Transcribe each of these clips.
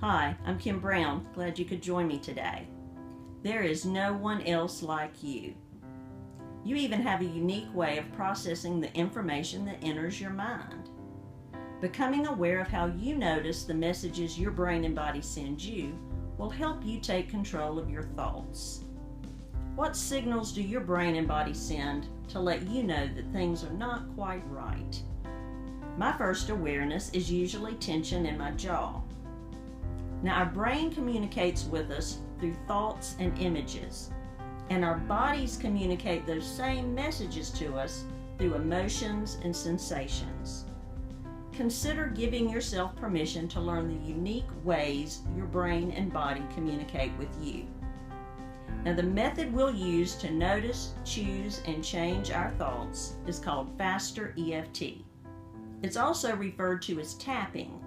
Hi, I'm Kim Brown. Glad you could join me today. There is no one else like you. You even have a unique way of processing the information that enters your mind. Becoming aware of how you notice the messages your brain and body send you will help you take control of your thoughts. What signals do your brain and body send to let you know that things are not quite right? My first awareness is usually tension in my jaw. Now, our brain communicates with us through thoughts and images, and our bodies communicate those same messages to us through emotions and sensations. Consider giving yourself permission to learn the unique ways your brain and body communicate with you. Now, the method we'll use to notice, choose, and change our thoughts is called Faster EFT. It's also referred to as tapping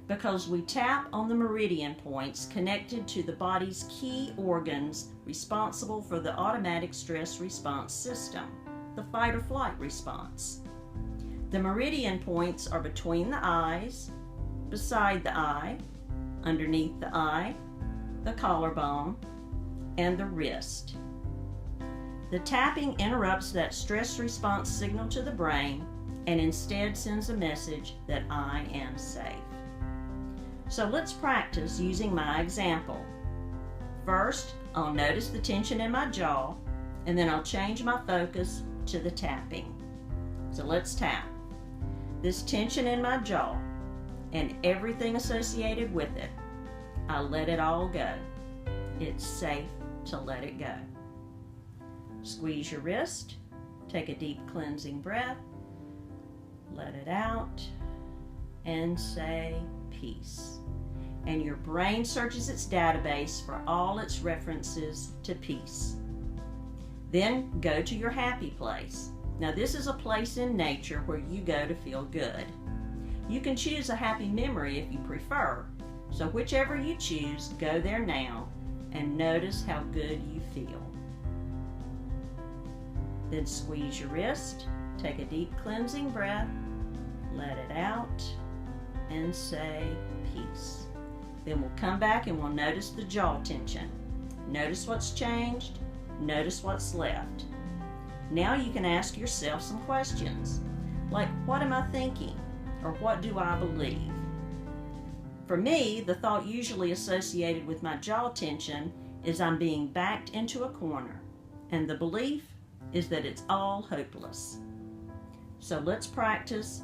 because we tap on the meridian points connected to the body's key organs responsible for the automatic stress response system, the fight or flight response. The meridian points are between the eyes, beside the eye, underneath the eye, the collarbone, and the wrist. The tapping interrupts that stress response signal to the brain and instead sends a message that I am safe. So let's practice using my example. First, I'll notice the tension in my jaw, and then I'll change my focus to the tapping. So let's tap. This tension in my jaw and everything associated with it, I let it all go. It's safe to let it go. Squeeze your wrist, take a deep cleansing breath, let it out, and say peace. And your brain searches its database for all its references to peace. Then go to your happy place. Now, this is a place in nature where you go to feel good. You can choose a happy memory if you prefer, so whichever you choose, go there now and notice how good you feel. Then squeeze your wrist, take a deep cleansing breath, let it out, and say peace. Then we'll come back and we'll notice the jaw tension. Notice what's changed, notice what's left. Now you can ask yourself some questions, like what am I thinking, or what do I believe? For me, the thought usually associated with my jaw tension is I'm being backed into a corner, and the belief is that it's all hopeless. So let's practice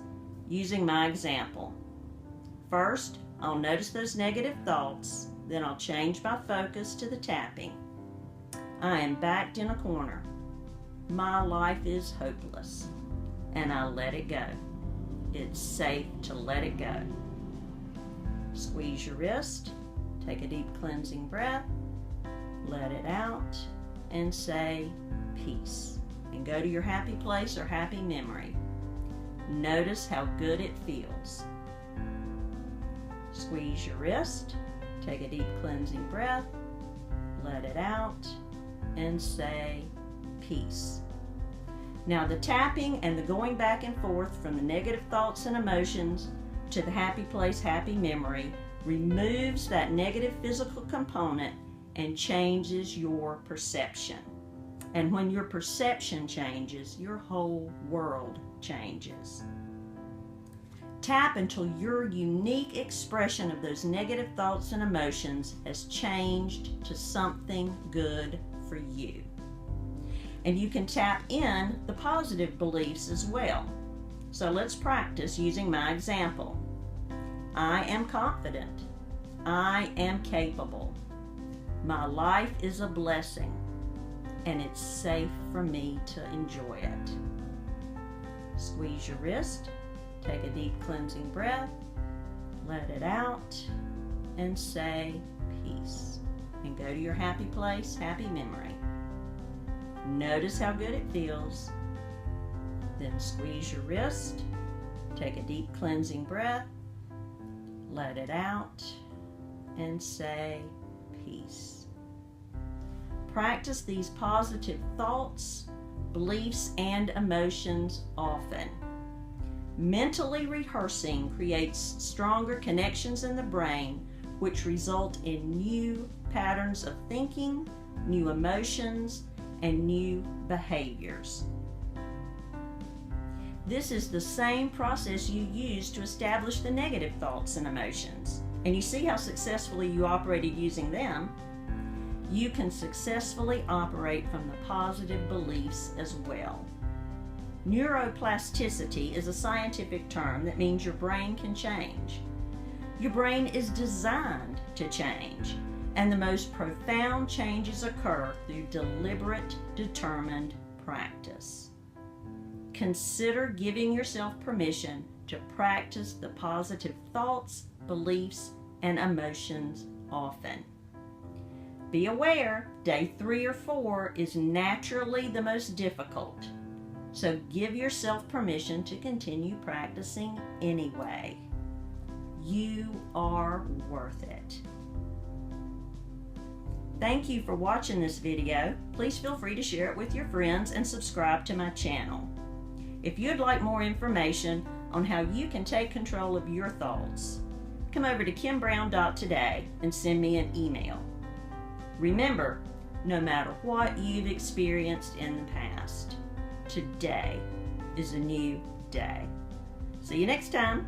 using my example. First, I'll notice those negative thoughts, then I'll change my focus to the tapping. I am backed in a corner. My life is hopeless, and I let it go. It's safe to let it go. Squeeze your wrist, take a deep cleansing breath, let it out, and say peace. And go to your happy place or happy memory. Notice how good it feels. Squeeze your wrist, take a deep cleansing breath, let it out, and say peace. Now, the tapping and the going back and forth from the negative thoughts and emotions to the happy place, happy memory removes that negative physical component and changes your perception. And when your perception changes, your whole world changes. Tap until your unique expression of those negative thoughts and emotions has changed to something good for you. And you can tap in the positive beliefs as well. So let's practice using my example. I am confident. I am capable. My life is a blessing, and it's safe for me to enjoy it. Squeeze your wrist, take a deep cleansing breath, let it out, and say peace. And go to your happy place, happy memory. Notice how good it feels. Then squeeze your wrist, take a deep cleansing breath, let it out, and say peace. Practice these positive thoughts, beliefs, and emotions often. Mentally rehearsing creates stronger connections in the brain which result in new patterns of thinking, new emotions, and new behaviors. This is the same process you use to establish the negative thoughts and emotions. And you see how successfully you operated using them. You can successfully operate from the positive beliefs as well. Neuroplasticity is a scientific term that means your brain can change. Your brain is designed to change, and the most profound changes occur through deliberate, determined practice. Consider giving yourself permission to practice the positive thoughts, beliefs, and emotions often. Be aware, day 3 or 4 is naturally the most difficult, so give yourself permission to continue practicing anyway. You are worth it. Thank you for watching this video. Please feel free to share it with your friends and subscribe to my channel. If you'd like more information on how you can take control of your thoughts, come over to kimbrown.today and send me an email. Remember, no matter what you've experienced in the past, today is a new day. See you next time.